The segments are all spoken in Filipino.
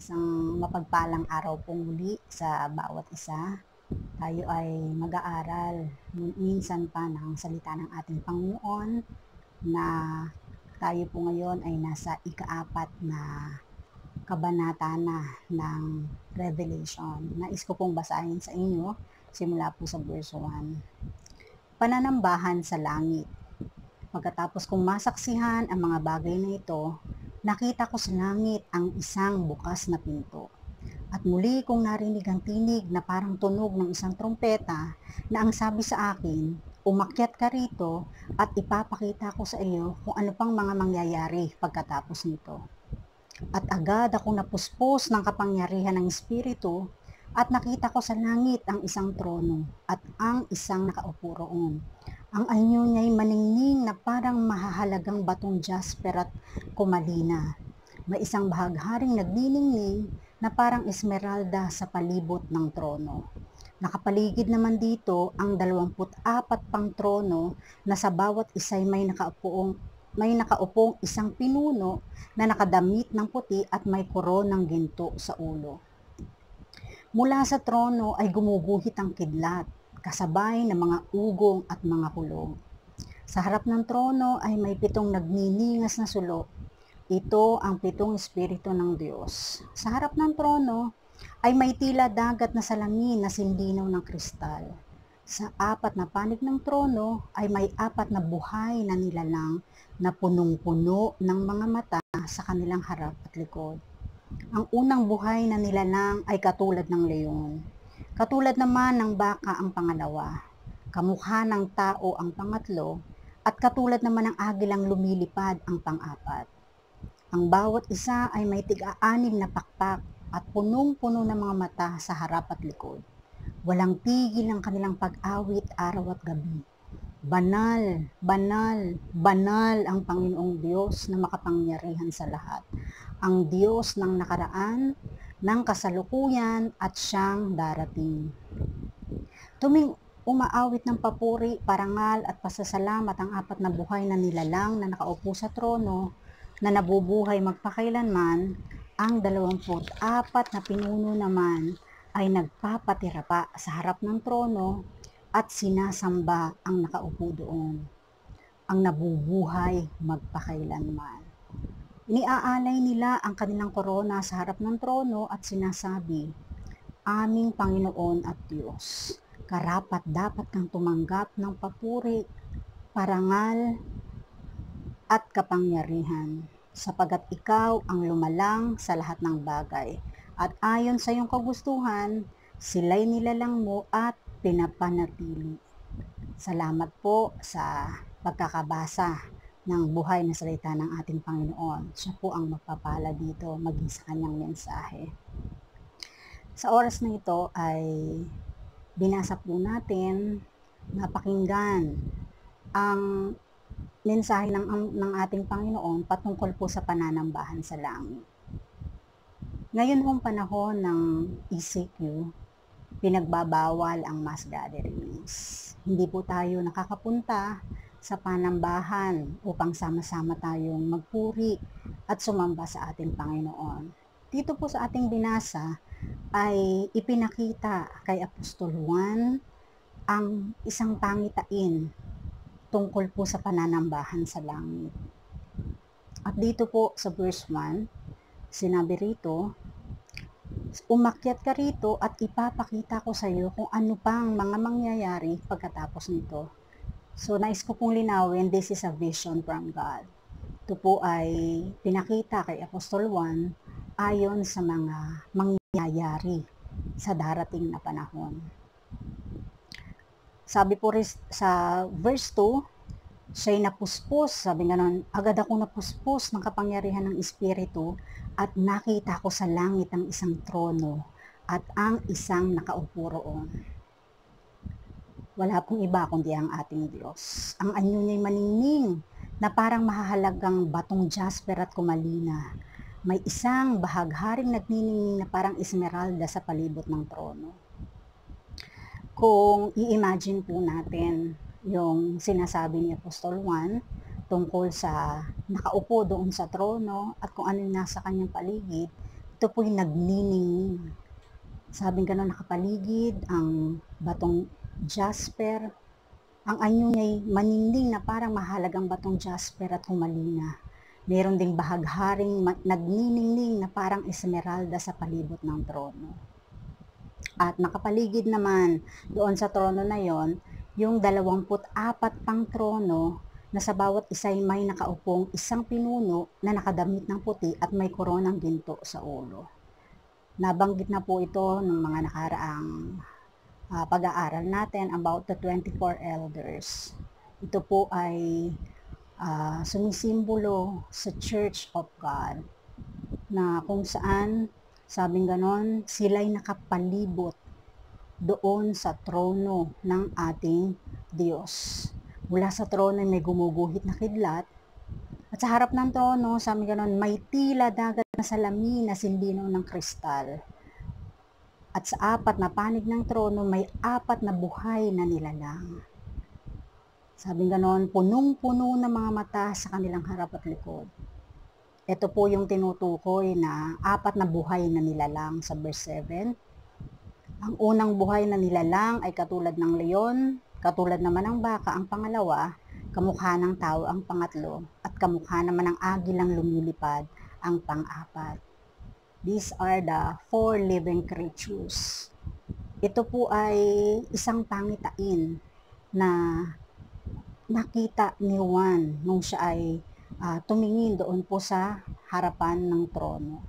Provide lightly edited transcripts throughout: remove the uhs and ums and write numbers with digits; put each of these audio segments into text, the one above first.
Isang mapagpalang araw po muli sa bawat isa. Tayo ay mag-aaral minsan pa ng salita ng ating Panginoon na tayo po ngayon ay nasa ika-4 na kabanata na ng Revelation. Nais ko pong basahin sa inyo simula po sa verse 1. Pananambahan sa langit. Pagkatapos kong masaksihan ang mga bagay na ito, nakita ko sa langit ang isang bukas na pinto. At muli kong narinig ang tinig na parang tunog ng isang trompeta na ang sabi sa akin, umakyat ka rito at ipapakita ko sa iyo kung ano pang mga mangyayari pagkatapos nito. At agad akong napuspos ng kapangyarihan ng Espiritu at nakita ko sa langit ang isang trono at ang isang nakaupo roon. Ang anyo niya'y maningning na parang mahahalagang batong jasper at kumalina. May isang bahagharing nagniningning na parang esmeralda sa palibot ng trono. Nakapaligid naman dito ang 24 pang trono na sa bawat isa'y may nakaupong isang pinuno na nakadamit ng puti at may koronang ginto sa ulo. Mula sa trono ay gumuguhit ang kidlat, kasabay ng mga ugong at mga kulog. Sa harap ng trono ay may 7 nagniningas na sulok. Ito ang 7 espiritu ng Diyos. Sa harap ng trono ay may tila dagat na salamin na sindinaw ng kristal. Sa 4 na panig ng trono ay may 4 na buhay na nilalang na punong-puno ng mga mata sa kanilang harap at likod. Ang unang buhay na nilalang ay katulad ng leon. Katulad naman ng baka ang pangalawa, kamukha ng tao ang pangatlo, at katulad naman ng agilang lumilipad ang pang-4. Ang bawat isa ay may tig-6 na pakpak at punong-puno ng mga mata sa harap at likod. Walang tigil ang kanilang pag-awit araw at gabi. Banal, banal, banal ang Panginoong Diyos na makapangyarihan sa lahat. Ang Diyos ng nakaraan, ng kasalukuyan at siyang darating. Tuming umaawit ng papuri, parangal at pasasalamat ang 4 na buhay na nilalang na nakaupo sa trono na nabubuhay magpakailanman, ang 24 na pinuno naman ay nagpapatira pa sa harap ng trono at sinasamba ang nakaupo doon, ang nabubuhay magpakailanman. Iniaalay nila ang kanilang korona sa harap ng trono at sinasabi, aming Panginoon at Diyos, karapat dapat kang tumanggap ng papuri, parangal at kapangyarihan, sapagat ikaw ang lumalang sa lahat ng bagay, at ayon sa iyong kagustuhan, sila'y nilalang mo at pinapanatili. Salamat po sa pagkakabasa ng buhay na salita ng ating Panginoon. Siya po ang magpapala dito maging sa kanyang mensahe. Sa oras na ito ay binasa po natin, napakinggan ang mensahe ng ating Panginoon patungkol po sa pananambahan sa langit. Ngayon hong panahon ng ECQ, pinagbabawal ang mass gatherings. Hindi po tayo nakakapunta sa panambahan upang sama-sama tayong magpuri at sumamba sa ating Panginoon. Dito po sa ating binasa ay ipinakita kay Apostol Juan ang isang pangitain tungkol po sa pananambahan sa langit. At dito po sa verse 1, sinabi rito, umakyat ka rito at ipapakita ko sa iyo kung ano pang mga mangyayari pagkatapos nito. So, nais ko pong linawin, this is a vision from God. Ito po ay pinakita kay Apostol Juan ayon sa mga mangyayari sa darating na panahon. Sabi po rin sa verse 2, siya'y napuspos, sabi nga nun, agad ako napuspos ng kapangyarihan ng Espiritu at nakita ko sa langit ang isang trono at ang isang nakaupo roon. Wala pong iba kundi ang ating Diyos. Ang anyo niya'y maningning na parang mahahalagang batong jasper at kumalina. May isang bahagharing nagniningning na parang esmeralda sa palibot ng trono. Kung i-imagine po natin yung sinasabi ni Apostol Juan tungkol sa nakaupo doon sa trono at kung ano yung nasa kanyang paligid, ito po'y nagniningning. Sabing gano'n, nakapaligid ang batong jasper. Ang anyo niya'y maningning na parang mahalagang batong jasper at humalina. Meron ding bahagharing nagniningning na parang esmeralda sa palibot ng trono. At nakapaligid naman doon sa trono na yon, yung 24 pang trono na sa bawat isa'y may nakaupong isang pinuno na nakadamit ng puti at may koronang ginto sa ulo. Nabanggit na po ito ng mga nakaraang pag-aaral natin about the 24 elders. Ito po ay sumisimbolo sa Church of God na kung saan, sabing ganon, sila'y nakapalibot doon sa trono ng ating Diyos. Mula sa trono may gumuguhit na kidlat, at sa harap ng trono, sabi ganon, may tila dagat na salamin na sindino ng kristal. At sa 4 na panig ng trono, may 4 na buhay na nilalang. Sabi ganon, punong-puno ng mga mata sa kanilang harap at likod. Ito po yung tinutukoy na 4 na buhay na nilalang sa verse 7. Ang unang buhay na nilalang ay katulad ng leon, katulad naman ng baka ang pangalawa, kamukha ng tao ang pangatlo, at kamukha naman ng agilang lumilipad ang pang-4. These are the 4 living creatures. Ito po ay isang pangitain na nakita ni Juan nung siya ay tumingin doon po sa harapan ng trono.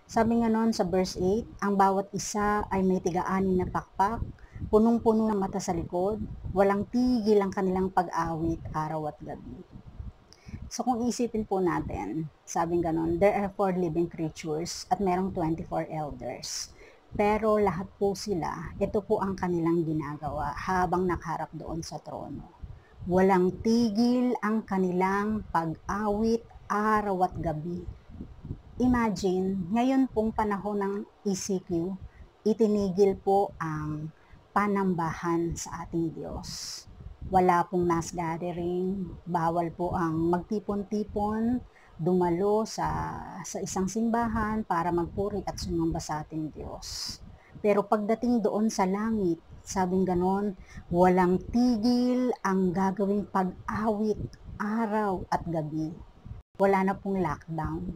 Sabi nga noon sa verse 8, ang bawat isa ay may tiga-anim na pakpak, punong-puno ng mata sa likod, walang tigil ang kanilang pag-awit araw at gabi. So kung isipin po natin, sabing ganon, there are 4 living creatures at merong 24 elders. Pero lahat po sila, ito po ang kanilang ginagawa habang nakaharap doon sa trono. Walang tigil ang kanilang pag-awit araw at gabi. Imagine, ngayon pong panahon ng ECQ, itinigil po ang panambahan sa ating Diyos. Wala pong mass gathering, bawal po ang magtipon-tipon, dumalo sa isang simbahan para magpuri at sumamba sa ating Diyos. Pero pagdating doon sa langit, sabing ganon, walang tigil ang gagawing pag-awit araw at gabi. Wala na pong lockdown.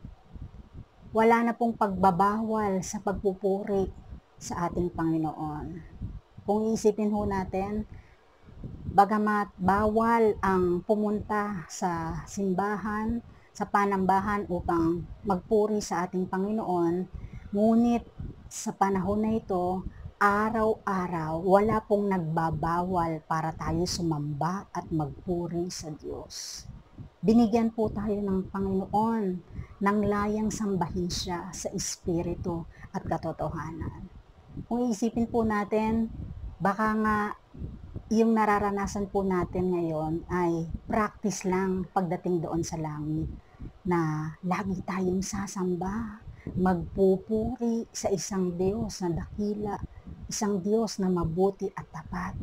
Wala na pong pagbabawal sa pagpupuri sa ating Panginoon. Kung iisipin ho natin, bagamat bawal ang pumunta sa simbahan, sa panambahan upang magpuri sa ating Panginoon, ngunit sa panahon na ito, araw-araw, wala pong nagbabawal para tayo sumamba at magpuri sa Diyos. Binigyan po tayo ng Panginoon ng layang sambahin siya sa espiritu at katotohanan. Kung iisipin po natin, baka nga yung nararanasan po natin ngayon ay practice lang pagdating doon sa langit, na lagi tayong sasamba, magpupuri sa isang Diyos na dakila, isang Diyos na mabuti at tapat.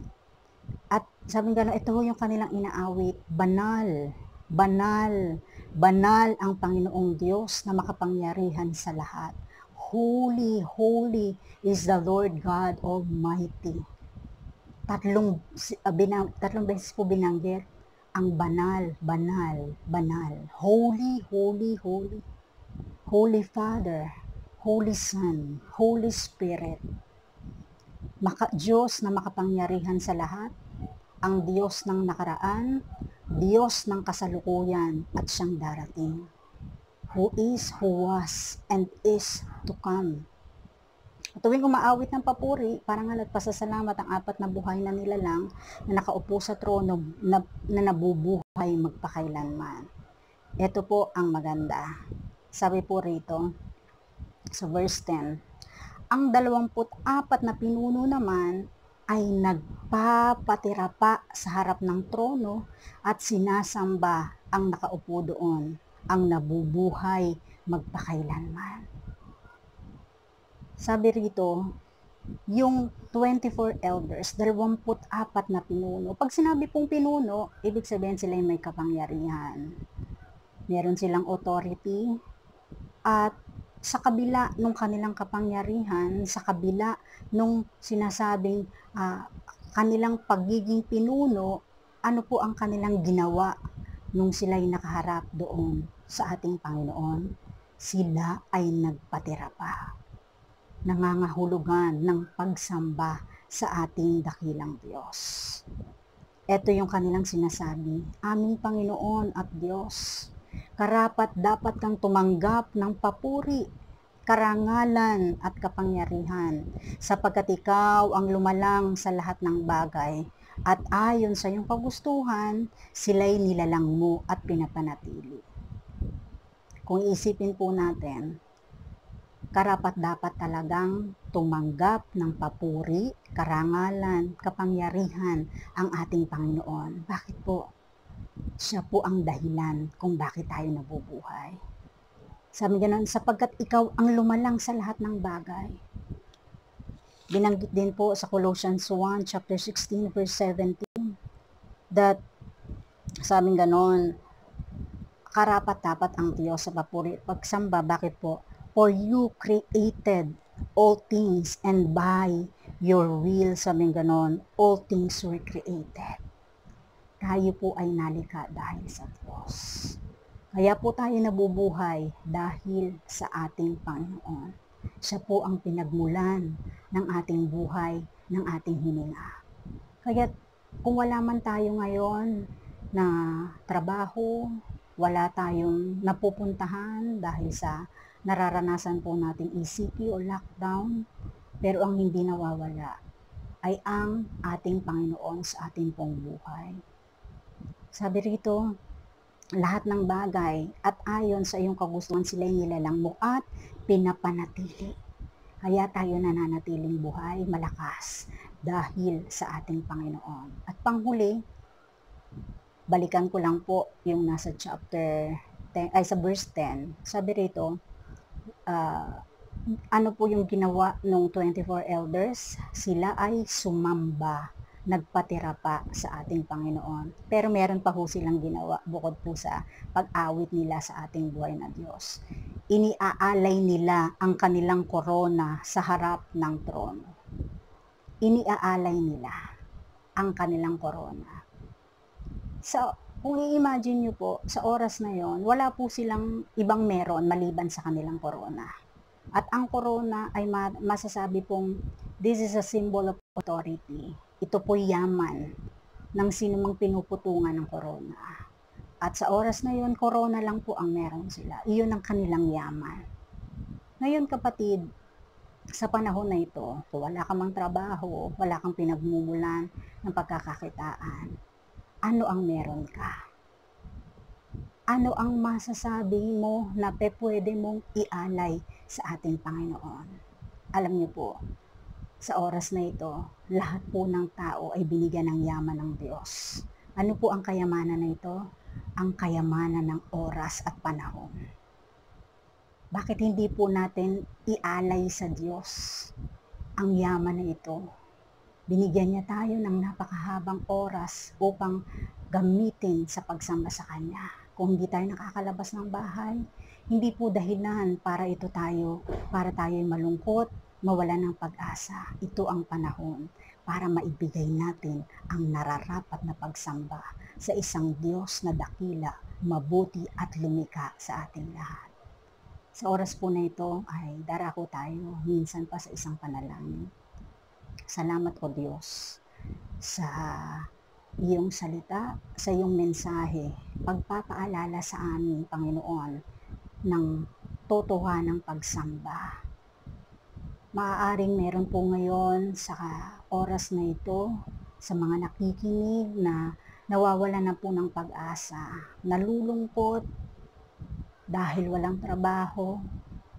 At sabi nga, ito yung kanilang inaawit, banal, banal, banal ang Panginoong Diyos na makapangyarihan sa lahat. Holy, holy is the Lord God Almighty. Tatlong beses po binanggit ang banal, banal, banal. Holy, holy, holy. Holy Father, Holy Son, Holy Spirit. Diyos na makapangyarihan sa lahat, ang Diyos ng nakaraan, Diyos ng kasalukuyan at siyang darating. Who is, who was, and is to come. Tuwing umaawit ng papuri, parang nagpasasalamat ang 4 na buhay na nilalang na nakaupo sa trono na nabubuhay magpakailanman. Ito po ang maganda. Sabi po rito sa verse 10, ang 24 na pinuno naman ay nagpapatira pa sa harap ng trono at sinasamba ang nakaupo doon, ang nabubuhay magpakailanman. Sabi rito, yung 24 elders, 24 na pinuno. Pag sinabi pong pinuno, ibig sabihin sila may kapangyarihan. Meron silang authority at sa kabila nung kanilang kapangyarihan, sa kabila nung sinasabing kanilang pagiging pinuno, ano po ang kanilang ginawa nung sila'y nakaharap doon sa ating Panginoon? Sila ay nagpatira pa, nangangahulugan ng pagsamba sa ating dakilang Diyos. Ito yung kanilang sinasabi, aming Panginoon at Diyos, karapat dapat kang tumanggap ng papuri, karangalan at kapangyarihan, sapagkat ikaw ang lumalang sa lahat ng bagay, at ayon sa iyong kagustuhan, sila'y nilalang mo at pinapanatili. Kung isipin po natin, karapat dapat talagang tumanggap ng papuri, karangalan, kapangyarihan ang ating Panginoon. Bakit po? Siya po ang dahilan kung bakit tayo nabubuhay. Sabi ganoon, sapagkat ikaw ang lumalang sa lahat ng bagay. Binanggit din po sa Colossians 1, chapter 16, verse 17, that sabi ganoon, karapat-dapat ang Diyos sa papuri at pagsamba. Bakit po? For you created all things, and by your will, sabi ganoon, all things were created. Tayo po ay nalikha dahil sa Diyos. Kaya po tayo nabubuhay dahil sa ating Panginoon. Siya po ang pinagmulan ng ating buhay, ng ating hininga. Kaya kung wala man tayo ngayon na trabaho, wala tayong napupuntahan dahil sa nararanasan po nating ECP o lockdown, pero ang hindi nawawala ay ang ating Panginoon sa ating pong buhay. Sabi rito, lahat ng bagay at ayon sa iyong kagustuhan sila'y nilalang mo at pinapanatili. Kaya tayo nananatiling buhay, malakas dahil sa ating Panginoon. At panghuli, balikan ko lang po yung nasa chapter 10, sa verse 10. Sabi rito, ano po yung ginawa ng 24 elders? Sila ay sumamba, nagpatira pa sa ating Panginoon. Pero meron pa ho silang ginawa bukod po sa pag-awit nila sa ating buhay na Diyos. Iniaalay nila ang kanilang korona sa harap ng trono. Iniaalay nila ang kanilang korona. So, kung i-imagine nyo po, sa oras na yon, wala po silang ibang meron maliban sa kanilang korona. At ang korona ay masasabi pong, this is a symbol of authority. Ito po yaman ng sinumang pinuputungan ng korona. At sa oras na yon, korona lang po ang meron sila. Iyon ang kanilang yaman. Ngayon kapatid, sa panahon na ito, kung wala ka mang trabaho, wala kang pinagmumulan ng pagkakakitaan, ano ang meron ka? Ano ang masasabi mo na pwede mong ialay sa ating Panginoon? Alam niyo po, sa oras na ito, lahat po ng tao ay binigyan ng yaman ng Diyos. Ano po ang kayamanan na ito? Ang kayamanan ng oras at panahon. Bakit hindi po natin ialay sa Diyos ang yaman na ito? Binigyan niya tayo ng napakahabang oras upang gamitin sa pagsamba sa Kanya. Kung hindi tayo nakakalabas ng bahay, hindi po dahilan para tayo malungkot, mawala ng pag-asa. Ito ang panahon para maibigay natin ang nararapat na pagsamba sa isang Diyos na dakila, mabuti at lumikha sa ating lahat. Sa oras po na ito ay darako tayo minsan pa sa isang panalangin. Salamat o Diyos sa iyong salita, sa iyong mensahe, pagpapaalala sa amin, Panginoon, ng totohanang pagsamba. Maaaring meron po ngayon sa oras na ito, sa mga nakikinig na nawawala na po ng pag-asa, nalulungkot dahil walang trabaho.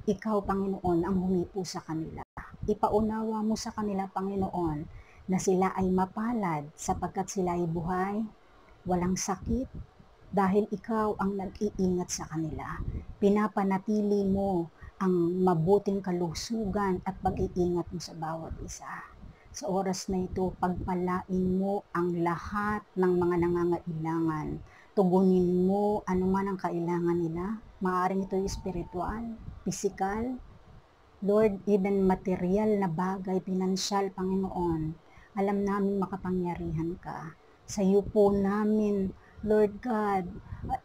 Ikaw, Panginoon, ang humipo sa kanila. Ipaunawa mo sa kanila, Panginoon, na sila ay mapalad sapagkat sila ay buhay, walang sakit, dahil ikaw ang nag-iingat sa kanila. Pinapanatili mo ang mabuting kalusugan at pag-iingat mo sa bawat isa. Sa oras na ito, pagpalain mo ang lahat ng mga nangangailangan. Tugunin mo anuman ang kailangan nila, Maaaring ito'y spiritual, physical, Lord, even material na bagay, pinansyal, Panginoon. Alam namin makapangyarihan ka. Sa iyo po namin, Lord God,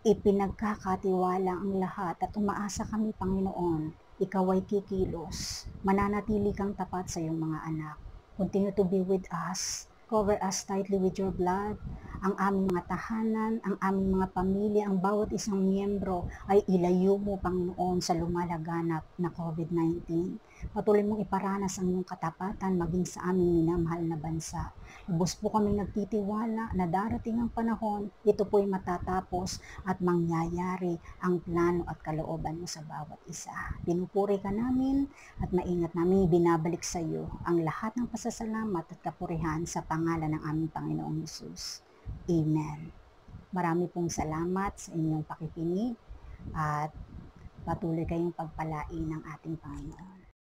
ipinagkakatiwala ang lahat at umaasa kami, Panginoon. Ikaw ay kikilos. Mananatili kang tapat sa iyong mga anak. Continue to be with us. Cover us tightly with your blood. Ang aming mga tahanan, ang aming mga pamilya, ang bawat isang miyembro ay ilayo mo, Panginoon, sa lumalaganap na COVID-19. Patuloy mong iparanas ang iyong katapatan maging sa aming minamahal na bansa. Lubos po kaming nagtitiwala na darating ang panahon, ito po'y matatapos at mangyayari ang plano at kalooban mo sa bawat isa. Pinupuri ka namin at maingat namin binabalik sa iyo ang lahat ng pasasalamat at kapurihan sa pangalan ng aming Panginoong Hesus. Amen. Marami pong salamat sa inyong pakikinig at patuloy kayong pagpalain ng ating Panginoon.